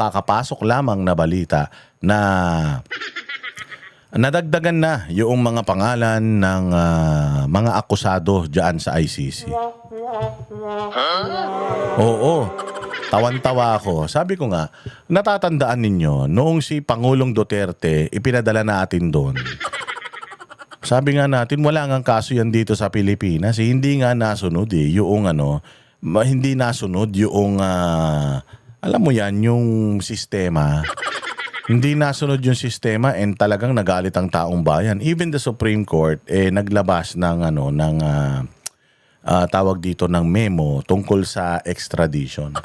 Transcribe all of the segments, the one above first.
kakapasok lamang na balita na nadagdagan na yung mga pangalan ng mga akusado dyan sa ICC. Oo, tawan-tawa ako. Sabi ko nga, natatandaan ninyo, noong si Pangulong Duterte, ipinadala natin doon. Sabi nga natin, wala ngang kaso yan dito sa Pilipinas. Hindi nga nasunod yung hindi nasunod yung, alam mo yan, yung sistema. Hindi nasunod yung sistema and talagang nagalit ang taong bayan. Even the Supreme Court naglabas ng tawag dito ng memo tungkol sa extradition.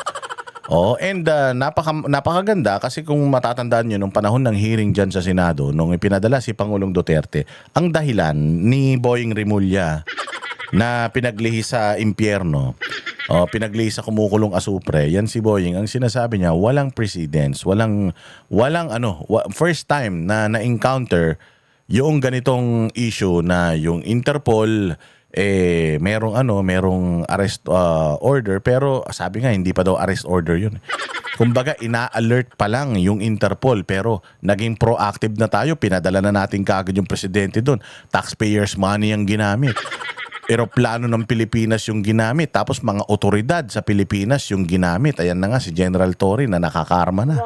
Napakaganda kasi kung matatandaan nyo nung panahon ng hearing dyan sa Senado nung ipinadala si Pangulong Duterte, ang dahilan ni Boying Rimulya na pinaglihi sa impyerno, pinaglihi sa kumukulong asupre, yan si Boying, ang sinasabi niya, walang precedents, first time na na-encounter yung ganitong issue na yung Interpol merong arrest order, pero sabi nga hindi pa daw arrest order yun. Kumbaga ina-alert pa lang yung Interpol, pero naging proactive na tayo, pinadala na natin kaagad yung presidente doon. Taxpayers money ang ginamit. Eroplano ng Pilipinas yung ginamit, tapos mga otoridad sa Pilipinas yung ginamit. Ayan na nga si General Torre na nakakarma na.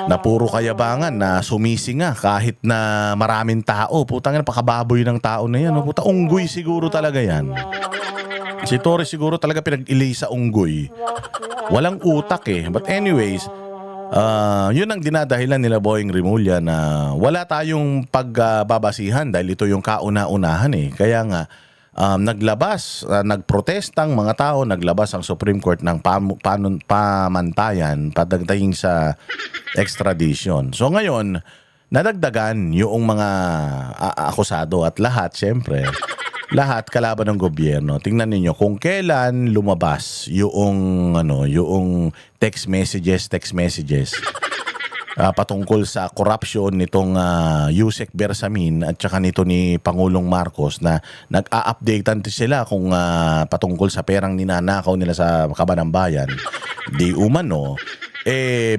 Na puro kayabangan na sumisi nga kahit na maraming tao. Putang ina, pakababoy ng tao na yan. Puta, unggoy siguro talaga yan. Si Torre siguro talaga pinag-ili sa unggoy. Walang utak But anyways, yun ang dinadahilan nila Boying Rimulya na wala tayong pagbabasihan dahil ito yung kauna-unahan Kaya nga, nagprotestang mga tao, naglabas ang Supreme Court ng pamantayan pagdating sa extradition. So ngayon, nadagdagan yung mga akusado at lahat, syempre, lahat kalaban ng gobyerno. Tingnan niyo kung kailan lumabas yung text messages patungkol sa corruption nitong Yusek Bersamin at saka nito ni Pangulong Marcos na nag-a-updatean sila kung patungkol sa perang ninanakaw nila sa kaban ng bayan. Di umano,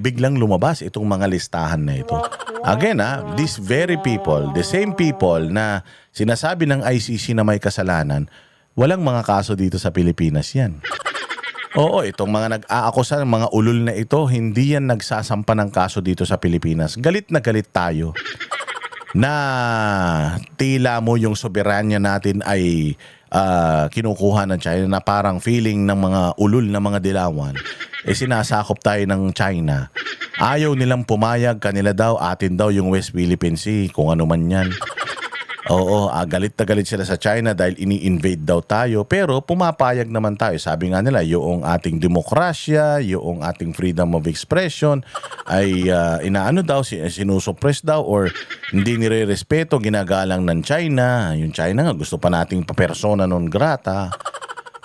biglang lumabas itong mga listahan na ito. Again, these very people, the same people na sinasabi ng ICC na may kasalanan, walang mga kaso dito sa Pilipinas yan. Oo, itong mga nag-aakusa ng mga ulol na ito, hindi yan nagsasampa ng kaso dito sa Pilipinas. Galit na galit tayo na tila mo yung soberanya natin ay kinukuha ng China, na parang feeling ng mga ulol na mga dilawan. Sinasakop tayo ng China. Ayaw nilang pumayag, kanila daw, atin daw yung West Philippine Sea, kung ano man yan. Oo, galit na galit sila sa China dahil ini-invade daw tayo, pero pumapayag naman tayo. Sabi nga nila, yung ating demokrasya, yung ating freedom of expression ay sinusuppress daw or hindi nire-respeto, ginagalang ng China. Yung China nga, gusto pa nating persona non grata.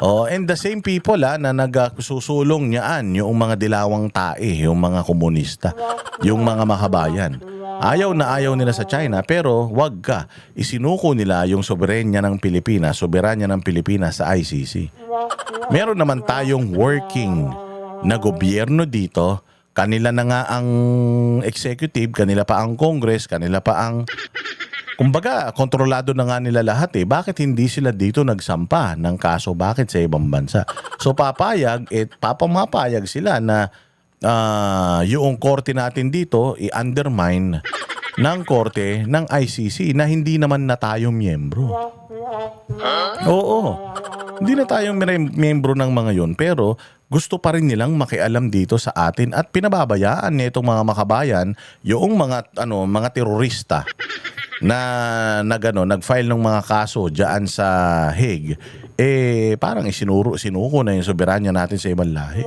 And the same people na nagsusulong niyaan yung mga dilawang tae, yung mga komunista, yung mga makabayan. Ayaw na ayaw nila sa China, pero wag ka. Isinuko nila yung soberanya ng Pilipinas sa ICC. Meron naman tayong working na gobyerno dito. Kanila na nga ang executive, kanila pa ang Congress, kanila pa ang... Kumbaga, kontrolado na nga nila lahat Bakit hindi sila dito nagsampa ng kaso? Bakit sa ibang bansa? So papamapayag sila na yung korte natin dito i-undermine ng korte ng ICC na hindi naman na tayo miyembro. Oo. Hindi na tayo miyembro ng mga yun, pero gusto pa rin nilang makialam dito sa atin at pinababayaan nitong mga makabayan yung mga terorista na nag-file ng mga kaso diyan sa Hague. Parang sinuko na yung soberanya natin sa ibang lahi.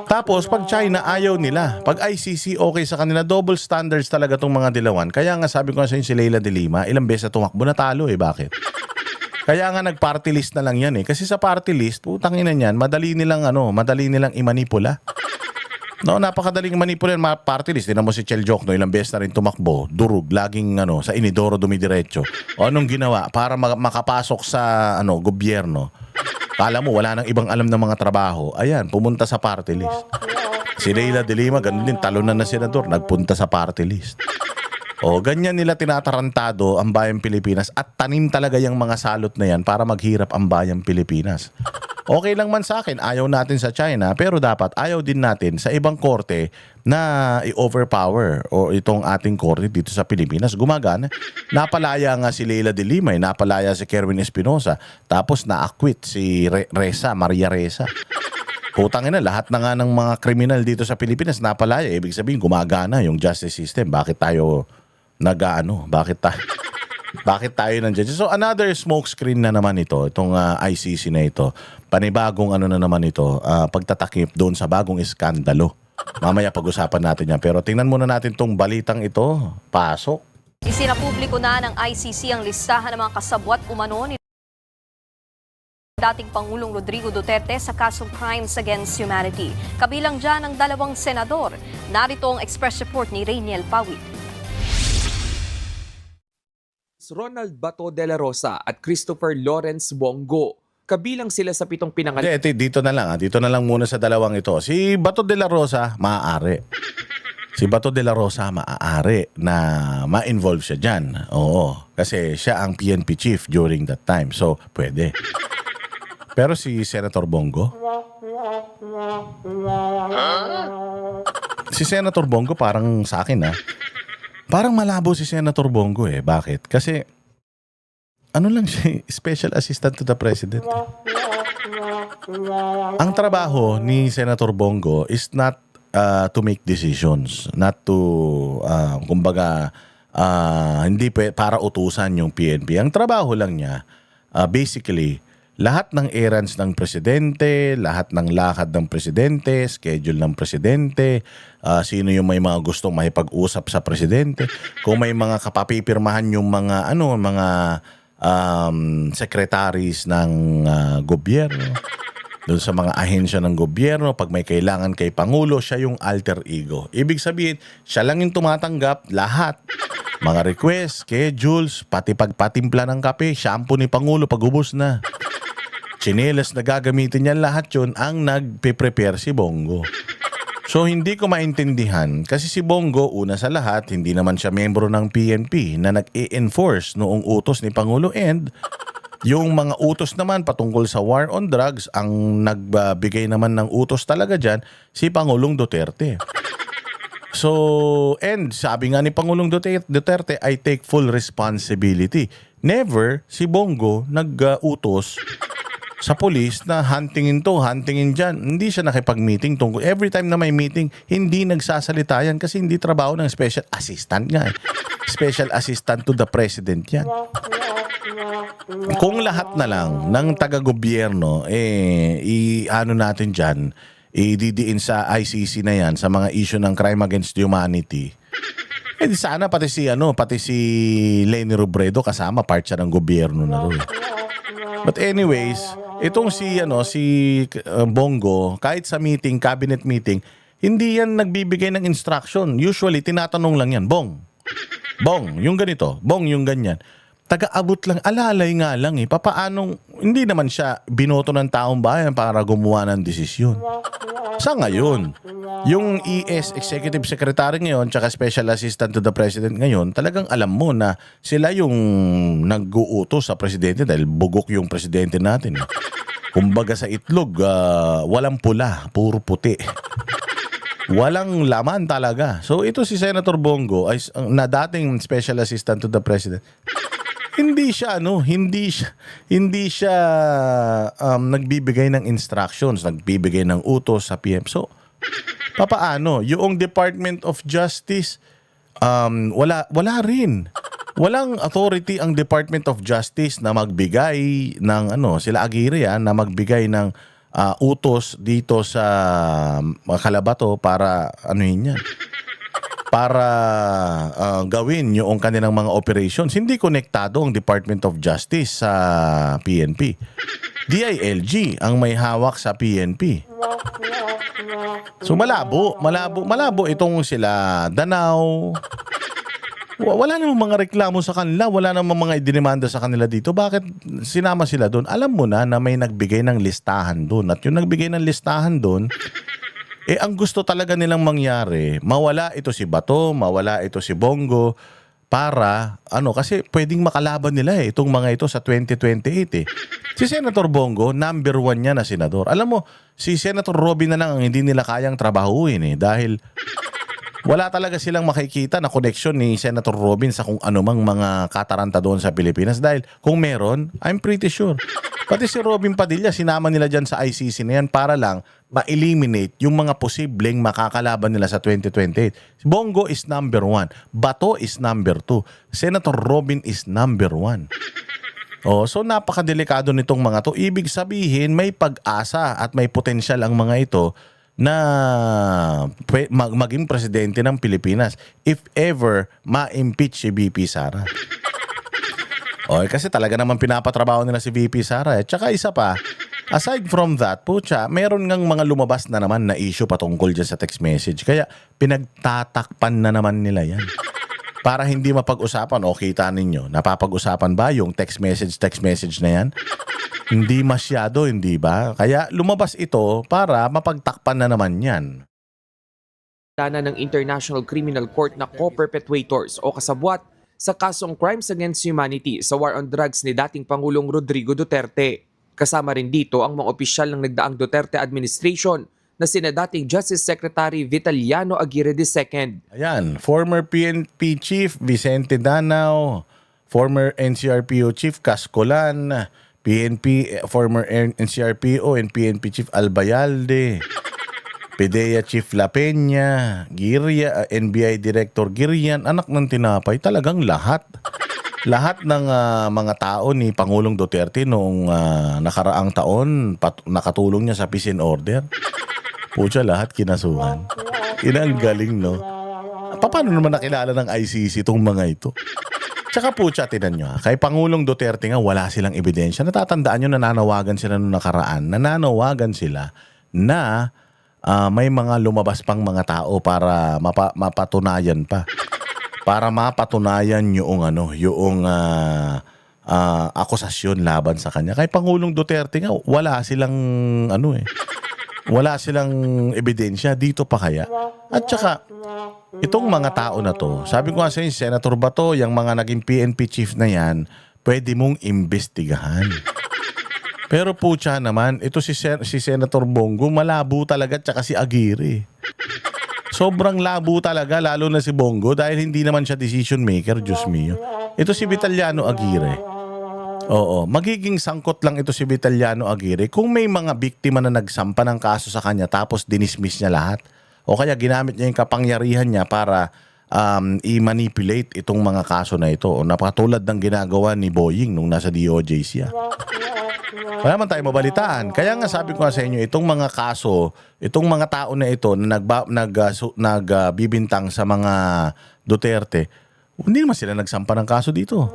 Tapos pag China ayaw nila, pag ICC okay sa kanila, double standards talaga tong mga dilawan. Kaya nga sabi ko sa inyo, si Leila de Lima, ilang beses na tumakbo, natalo bakit? Kaya nga nag-party list na lang yan kasi sa party list, putang ina niyan, madali nilang imanipula. No, napakadaling manipulate mga party list. Tingnan mo si Chel Jokno, ilang beses na rin tumakbo, durug, laging sa Inidoro dumidiretso. O anong ginawa para makapasok sa gobyerno? Kala mo wala nang ibang alam ng mga trabaho. Ayan, pumunta sa party list. Si Leila de Lima, ganun din, talunan na senador, nagpunta sa party list. O, ganyan nila tinatarantado ang bayang Pilipinas at tanim talaga yung mga salot na yan para maghirap ang bayang Pilipinas. Okay lang man sa akin, ayaw natin sa China, pero dapat ayaw din natin sa ibang korte na i-overpower o itong ating korte dito sa Pilipinas. Gumagana. Napalaya nga si Leila de Lima, napalaya si Kerwin Espinosa, tapos na-acquit si Reza, Maria Reza. Putangin na, lahat na nga ng mga kriminal dito sa Pilipinas napalaya. Ibig sabihin, gumagana yung justice system. Bakit tayo bakit tayo nandiyan? So another smokescreen na naman ito, itong ICC na ito. Panibagong ano na naman ito, pagtatakip doon sa bagong iskandalo. Mamaya pag-usapan natin yan. Pero tingnan muna natin itong balitang ito. Pasok. Isinapubliko na ng ICC ang listahan ng mga kasabwat umano ni dating Pangulong Rodrigo Duterte sa kasong Crimes Against Humanity. Kabilang dyan ang 2 senador. Narito ang express report ni Rainiel Pawit. Ronald Bato de la Rosa at Christopher Lawrence Bongo. Kabilang sila sa 7 pinangalan. Dito na lang muna sa dalawang ito. Si Bato de la Rosa, maaari. Si Bato de la Rosa, maaari na ma-involve siya dyan. Oo, kasi siya ang PNP chief during that time. So, pwede. Pero si Senator Bongo? Si Senator Bongo parang sa akin parang malabo si Senator Bongo Bakit? Kasi ano lang siya, special assistant to the president. Ang trabaho ni Senator Bongo is not to make decisions, not to kumbaga hindi para utusan yung PNP. Ang trabaho lang niya basically lahat ng errands ng presidente, lahat ng lakad ng presidente, schedule ng presidente, sino yung may mga gustong makipag-usap sa presidente, kung may mga kapapipirmahan yung mga secretaries ng gobyerno, doon sa mga ahensya ng gobyerno, pag may kailangan kay Pangulo, siya yung alter ego. Ibig sabihin, siya lang yung tumatanggap lahat. Mga requests, schedules, pati pagpatimpla ng kape, shampoo ni Pangulo pag ubos na. Chinelas na gagamitin niya, lahat yun ang nagpe-prepare si Bongo. So hindi ko maintindihan kasi si Bongo, una sa lahat, hindi naman siya miyembro ng PNP na nag-i-enforce noong utos ni Pangulo, and yung mga utos naman patungkol sa war on drugs, ang nagbigay naman ng utos talaga dyan, si Pangulong Duterte. So, and sabi nga ni Pangulong Duterte, I take full responsibility. Never si Bongo nag-utos sa polis na huntingin to, huntingin dyan. Hindi siya nakipag-meeting tungkol. Every time na may meeting, hindi nagsasalita yan kasi hindi trabaho ng special assistant nga. Special assistant to the president yan. Kung lahat na lang ng taga-gobyerno, i-ano natin dyan, ididiin sa ICC na yan, sa mga issue ng crime against humanity, sana pati si Leni Robredo kasama, part siya ng gobyerno na rin. But anyways, itong si Bongo, kahit sa meeting, cabinet meeting, hindi yan nagbibigay ng instruction. Usually, tinatanong lang yan, Bong, yung ganito, Bong, yung ganyan. Taga-abot lang, alalay nga lang papaanong, hindi naman siya binoto ng taong bayan para gumawa ng desisyon. Sa ngayon, yung ES, Executive Secretary ngayon, tsaka Special Assistant to the President ngayon, talagang alam mo na sila yung nag-uutos sa presidente dahil bugok yung presidente natin. Kumbaga sa itlog, walang pula, puro puti. Walang laman talaga. So ito si Senator Bongo, na dating Special Assistant to the President, hindi siya nagbibigay ng instructions, nagbibigay ng utos sa PM. So, papaano? Yung Department of Justice, wala rin. Walang authority ang Department of Justice na magbigay ng sila Aguirre na magbigay ng utos dito sa Calabato para yan. Para gawin yung kanilang mga operations. Hindi konektado ang Department of Justice sa PNP. DILG ang may hawak sa PNP. So malabo itong sila Danao, Wala namang mga reklamo sa kanila, wala namang mga idinimanda sa kanila dito. Bakit sinama sila doon? Alam mo na may nagbigay ng listahan doon. At yung nagbigay ng listahan doon, ang gusto talaga nilang mangyari, mawala ito si Bato, mawala ito si Bongo, para, kasi pwedeng makalaban nila itong mga ito sa 2028 eh. Si Senator Bongo, number 1 niya na senador. Alam mo, si Senator Robin na lang ang hindi nila kayang trabahuin dahil wala talaga silang makikita na connection ni Senator Robin sa kung anumang mga kataranta doon sa Pilipinas. Dahil kung meron, I'm pretty sure. Pati si Robin Padilla, sinama nila dyan sa ICC na yan para lang ma-eliminate yung mga posibleng makakalaban nila sa 2028. Bongo is number 1. Bato is number 2. Senator Robin is number 1. So napakadelikado nitong mga to. Ibig sabihin, may pag-asa at may potensyal ang mga ito na maging presidente ng Pilipinas if ever ma-impeach si VP Sara. Kasi talaga naman pinapatrabaho nila si VP Sara. Tsaka isa pa, aside from that, meron ngang mga lumabas na naman na issue patungkol dyan sa text message. Kaya pinagtatakpan na naman nila yan. Para hindi mapag-usapan, kita ninyo, napapag-usapan ba yung text message na yan? Hindi masyado, hindi ba? Kaya lumabas ito para mapagtakpan na naman yan. Dana ng International Criminal Court na co-perpetrators o kasabwat sa kasong Crimes Against Humanity sa War on Drugs ni dating Pangulong Rodrigo Duterte. Kasama rin dito ang mga opisyal ng nagdaang Duterte administration na sina dating Justice Secretary Vitaliano Aguirre II. Ayan, former PNP Chief Vicente Danao, former NCRPO Chief Cascolan, former NCRPO and PNP Chief Albayalde, PDEA Chief La Peña, NBI Director Girian, anak ng tinapay, talagang lahat. Lahat ng mga tao ni Pangulong Duterte noong nakaraang taon, nakatulong niya sa peace and order. Lahat kinasuhan. Ang galing, no? Paano naman nakilala ng ICC itong mga ito? Tsaka tinan nyo, kay Pangulong Duterte nga wala silang ebidensya. Natatandaan nyo, nananawagan sila noong nakaraan. Nananawagan sila na may mga lumabas pang mga tao para mapatunayan pa. Para mapatunayan yung akusasyon laban sa kanya. Kay Pangulong Duterte nga wala silang wala silang ebidensya. Dito pa kaya? At saka itong mga tao na to, sabi ko nga sa inyo, Senator Bato, yung mga naging PNP chief na yan, pwede mong imbestigahan. Pero naman, ito si Senator Bongo, malabo talaga, tsaka si Aguirre. Sobrang labo talaga, lalo na si Bongo, dahil hindi naman siya decision maker, Diyos mio. Ito si Vitaliano Aguirre. Magiging sangkot lang ito si Vitaliano Aguirre kung may mga biktima na nagsampa ng kaso sa kanya tapos dinismiss niya lahat. O kaya ginamit niya yung kapangyarihan niya para i-manipulate itong mga kaso na ito. O napatulad ng ginagawa ni Boying nung nasa DOJ siya. Wala man tayo mabalitaan. Kaya nga sabi ko nga sa inyo, itong mga kaso, itong mga tao na ito na nagbibintang sa mga Duterte, hindi naman sila nagsampa ng kaso dito.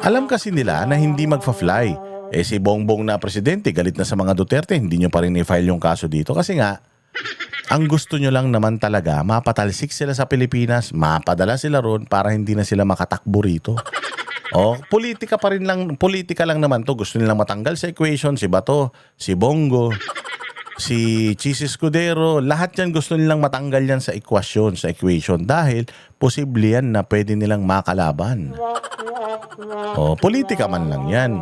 Alam kasi nila na hindi magfa-fly. Si Bongbong na presidente, galit na sa mga Duterte, hindi nyo pa rin i-file yung kaso dito. Kasi nga, ang gusto nyo lang naman talaga, mapatalsik sila sa Pilipinas, mapadala sila ron para hindi na sila makatakbo rito. Politika lang naman to. Gusto nilang matanggal sa equation si Bato, si Bongo, si Chis Escudero, lahat yan gusto nilang matanggal yan sa equation dahil posible yan na pwede nilang makalaban. Politika man lang yan.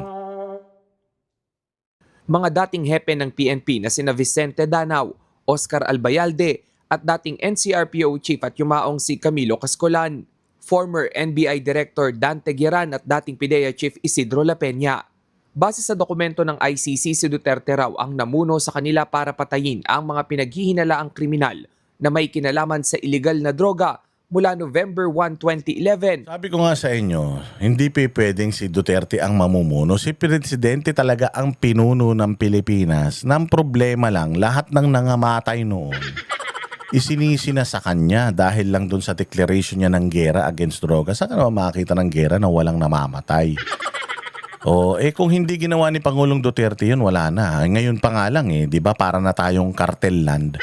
Mga dating hepe ng PNP na sina Vicente Danao, Oscar Albayalde at dating NCRPO Chief at yumaong si Camilo Cascolan, former NBI Director Dante Gueran at dating PDEA Chief Isidro La Peña. Base sa dokumento ng ICC, si Duterte raw ang namuno sa kanila para patayin ang mga pinaghihinalaang kriminal na may kinalaman sa illegal na droga mula November 1, 2011. Sabi ko nga sa inyo, hindi pwedeng si Duterte ang mamumuno. Si Presidente talaga ang pinuno ng Pilipinas. Nang problema lang, lahat ng nangamatay noon, isinisi na sa kanya dahil lang dun sa declaration niya ng gera against droga. Saan ka naman makakita ng gera na walang namamatay? Kung hindi ginawa ni Pangulong Duterte yun, wala na. Ngayon pa nga lang di ba, para na tayong cartel land.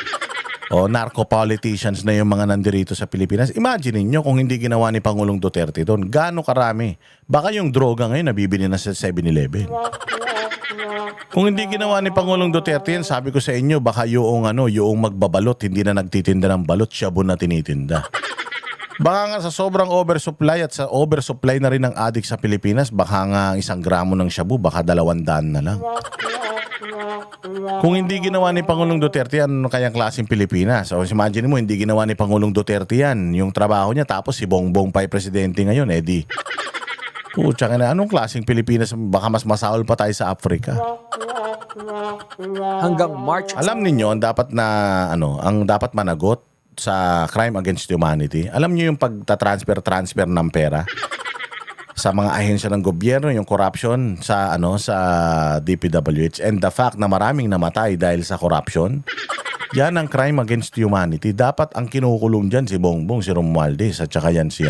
O narco-politicians na yung mga nandirito sa Pilipinas. Imagine niyo kung hindi ginawa ni Pangulong Duterte doon. Gaano karami? Baka yung droga ngayon nabibili na sa 7-Eleven. Kung hindi ginawa ni Pangulong Duterte yan, sabi ko sa inyo, baka yung magbabalot, hindi na nagtitinda ng balot, shabu na tinitinda. Baka nga sa sobrang oversupply at sa oversupply na rin ng adik sa Pilipinas, baka nga 1 gramo ng shabu, baka 200 na lang. Kung hindi ginawa ni Pangulong Duterte yan, ano kayang klaseng Pilipinas? O imagine mo, hindi ginawa ni Pangulong Duterte yan, yung trabaho niya, tapos si Bongbong pa yung presidente ngayon, di. Pucha ka na, anong klaseng Pilipinas? Baka mas masaol pa tayo sa Africa. Hanggang March Alam niyo ang dapat ang dapat managot sa crime against humanity. Alam niyo yung pagta-transfer ng pera sa mga ahensya ng gobyerno, yung corruption sa DPWH, and the fact na maraming namatay dahil sa corruption. Yan ang crime against humanity. Dapat ang kinukulong diyan si Bongbong, si Romualdez, at saka yan si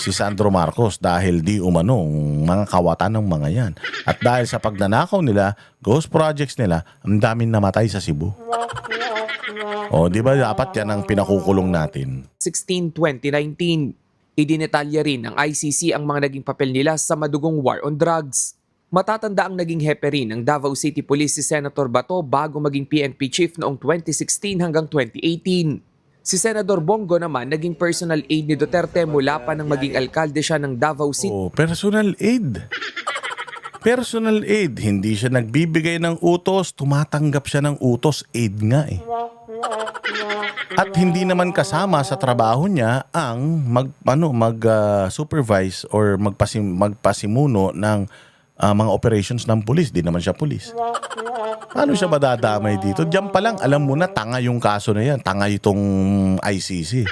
Sandro Marcos dahil di umanong mga kawatan ng mga yan. At dahil sa pagnanakaw nila, ghost projects nila, ang daming namatay sa Cebu. O, di ba dapat yan ang pinakukulong natin? 16, 2019. Idinetalya rin ng ICC ang mga naging papel nila sa madugong war on drugs. Matatanda ang naging hepe rin ng Davao City Police si Senator Bato bago maging PNP chief noong 2016 hanggang 2018. Si Senador Bongo naman naging personal aide ni Duterte mula pa nang maging alkalde siya ng Davao City. Oh, personal aid. Personal aid. Hindi siya nagbibigay ng utos, tumatanggap siya ng utos. Aid nga eh. At hindi naman kasama sa trabaho niya ang mag-supervise or magpasimuno ng mga operations ng pulis. Di naman siya pulis. Paano siya madadamay dito? Diyan pa lang, alam mo na, tanga yung kaso na yan. Tanga itong ICC.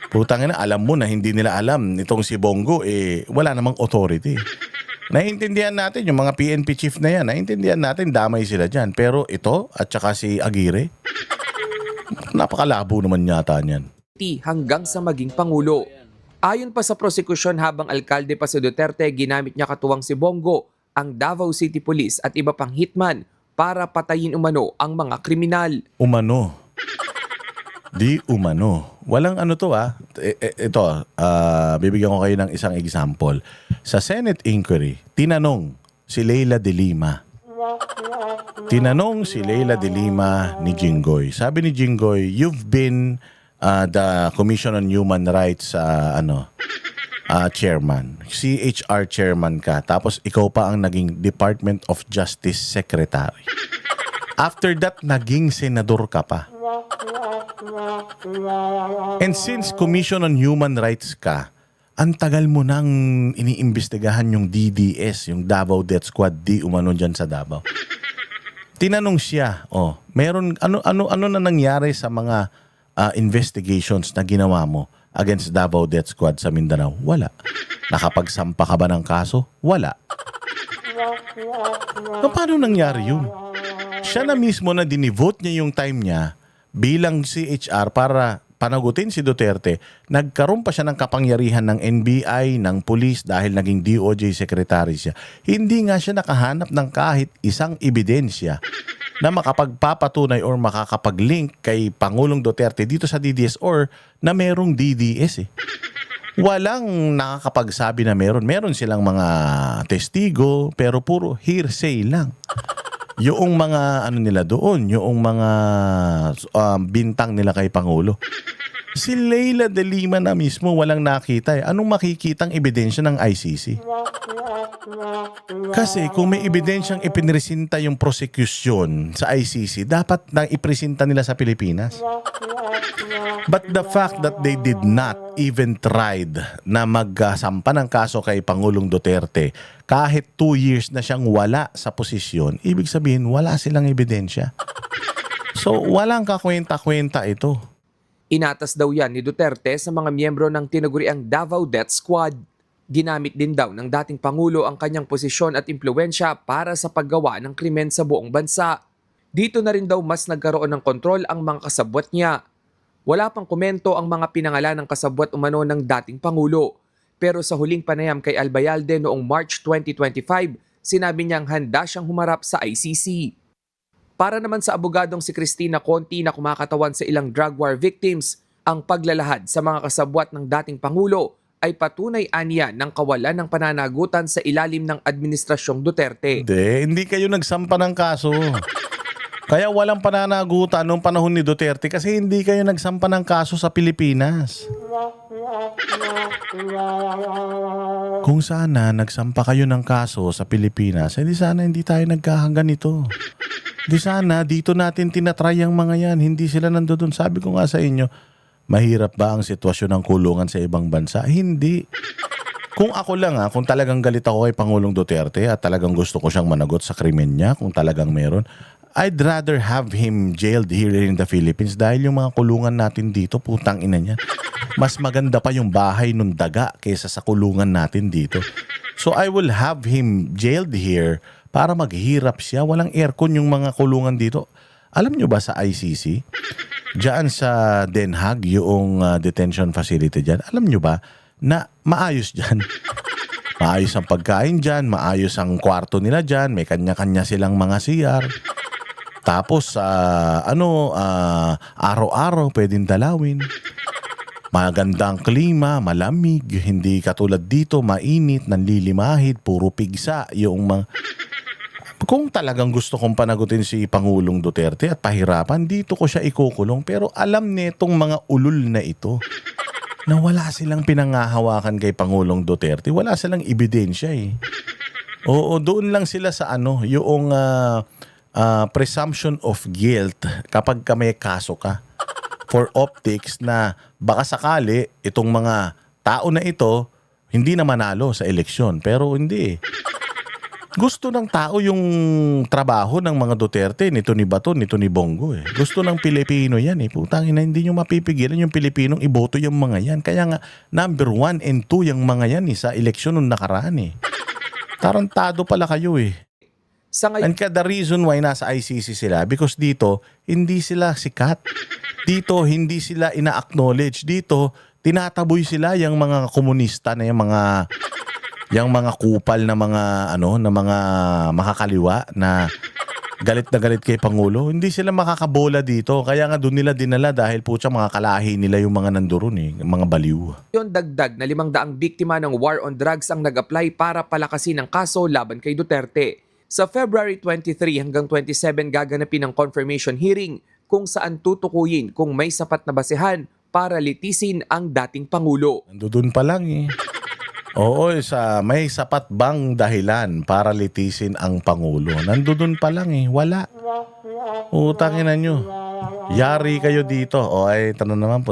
Putang ina, alam mo na hindi nila alam. Itong si Bongo, wala namang authority. Naiintindihan natin yung mga PNP chief na yan. Naiintindihan natin, damay sila dyan. Pero ito, at saka si Aguirre, napakalabo naman yata niyan. Hanggang sa maging Pangulo. Ayon pa sa prosekusyon, habang alkalde pa si Duterte, ginamit niya katuwang si Bongo, ang Davao City Police at iba pang hitman para patayin umano ang mga kriminal. Umano. Di umano. Walang bibigyan ko kayo ng isang example. Sa Senate inquiry, tinanong si Leila de Lima. Tinanong si Leila de Lima ni Jinggoy. Sabi ni Jinggoy, you've been the Commission on Human Rights chairman. CHR chairman ka. Tapos ikaw pa ang naging Department of Justice Secretary. After that, naging senador ka pa. And since Commission on Human Rights ka, ang tagal mo nang iniimbestigahan yung DDS, yung Davao Death Squad, di umano dyan sa Davao. Tinanong siya, meron ano na nangyari sa mga investigations na ginawa mo against Davao Death Squad sa Mindanao? Wala. Nakapagsampa ka ba ng kaso? Wala. Paano nangyari yun? Siya na mismo na dinivote niya yung time niya bilang CHR para panagutin si Duterte. Nagkaroon pa siya ng kapangyarihan ng NBI, ng pulis dahil naging DOJ secretary siya. Hindi nga siya nakahanap ng kahit isang ebidensya na makapagpapatunay or makakapag-link kay Pangulong Duterte dito sa DDS or na merong DDS eh. Walang nakakapagsabi na meron. Meron silang mga testigo pero puro hearsay lang. Yung mga nila doon, yung mga bintang nila kay Pangulo. Si Leila de Lima na mismo walang nakita eh. Anong makikitang ebidensya ng ICC? Kasi kung may ebidensyang ipinresinta yung prosecution sa ICC, dapat nang ipresenta nila sa Pilipinas. But the fact that they did not even tried na magsampa ng kaso kay Pangulong Duterte, kahit 2 years na siyang wala sa posisyon, ibig sabihin wala silang ebidensya. So walang kakwenta-kwenta ito. Inatas daw yan ni Duterte sa mga miyembro ng tinaguriang Davao Death Squad. Ginamit din daw ng dating Pangulo ang kanyang posisyon at impluensya para sa paggawa ng krimen sa buong bansa. Dito na rin daw mas nagkaroon ng kontrol ang mga kasabwat niya. Wala pang komento ang mga pinangalan ng kasabwat umano ng dating Pangulo. Pero sa huling panayam kay Albayalde noong March 2025, sinabi niyang handa siyang humarap sa ICC. Para naman sa abogadong si Cristina Conti na kumakatawan sa ilang drug war victims, ang paglalahad sa mga kasabwat ng dating Pangulo ay patunay aniya ng kawalan ng pananagutan sa ilalim ng Administrasyong Duterte. Hindi kayo nagsampa ng kaso. Kaya walang pananagutan noong panahon ni Duterte kasi hindi kayo nagsampa ng kaso sa Pilipinas. Kung sana nagsampa kayo ng kaso sa Pilipinas, di sana hindi tayo nagkaganito. Di sana dito natin tinatry ang mga yan, hindi sila nandoon. Sabi ko nga sa inyo, mahirap ba ang sitwasyon ng kulungan sa ibang bansa? Hindi. Kung ako lang kung talagang galit ako kay Pangulong Duterte at talagang gusto ko siyang managot sa krimen niya, kung talagang meron, I'd rather have him jailed here in the Philippines dahil yung mga kulungan natin dito, putang ina niya. Mas maganda pa yung bahay nung daga kaysa sa kulungan natin dito. So I will have him jailed here para maghirap siya. Walang aircon yung mga kulungan dito. Alam nyo ba sa ICC? Diyan sa Den Haag, yung detention facility dyan. Alam nyo ba na maayos dyan? Maayos ang pagkain dyan, maayos ang kwarto nila dyan, may kanya-kanya silang mga CR. Tapos, araw-araw pwedeng dalawin. Magandang klima, malamig, hindi katulad dito, mainit, nanlilimahid, puro pigsa. Yung mga... Kung talagang gusto kong panagutin si Pangulong Duterte at pahirapan, dito ko siya ikukulong. Pero alam nitong mga ulul na ito na wala silang pinangahawakan kay Pangulong Duterte. Wala silang ebidensya eh. Oo, doon lang sila sa yung presumption of guilt kapag may kaso ka. For optics na baka sakali itong mga tao na ito hindi na manalo sa eleksyon. Pero hindi. Gusto ng tao yung trabaho ng mga Duterte, nito ni Bato, nito ni Bongo eh. Gusto ng Pilipino yan eh. Putangin na hindi nyo mapipigilan yung Pilipinong iboto yung mga yan. Kaya nga number 1 and 2 yung mga yan eh, sa eleksyon nung nakaraan eh. Tarantado pala kayo eh. Sa And the reason why nasa ICC sila, because dito, hindi sila sikat. Dito, hindi sila ina-acknowledge. Dito, tinataboy sila yung mga komunista na yung mga kupal na mga, na mga makakaliwa na galit kay Pangulo. Hindi sila makakabola dito. Kaya nga doon nila dinala dahil putya mga kalahi nila yung mga nandoon eh, mga baliw. Yon dagdag na 500 biktima ng war on drugs ang nag-apply para palakasin ang kaso laban kay Duterte. Sa February 23 hanggang 27 gaganapin ang confirmation hearing kung saan tutukuyin kung may sapat na basehan para litisin ang dating Pangulo. Nandoon pa lang eh. Oo, may sapat bang dahilan para litisin ang Pangulo? Nandoon pa lang eh. Wala. Utangin na nyo. Yari kayo dito. O ay, tanong naman po.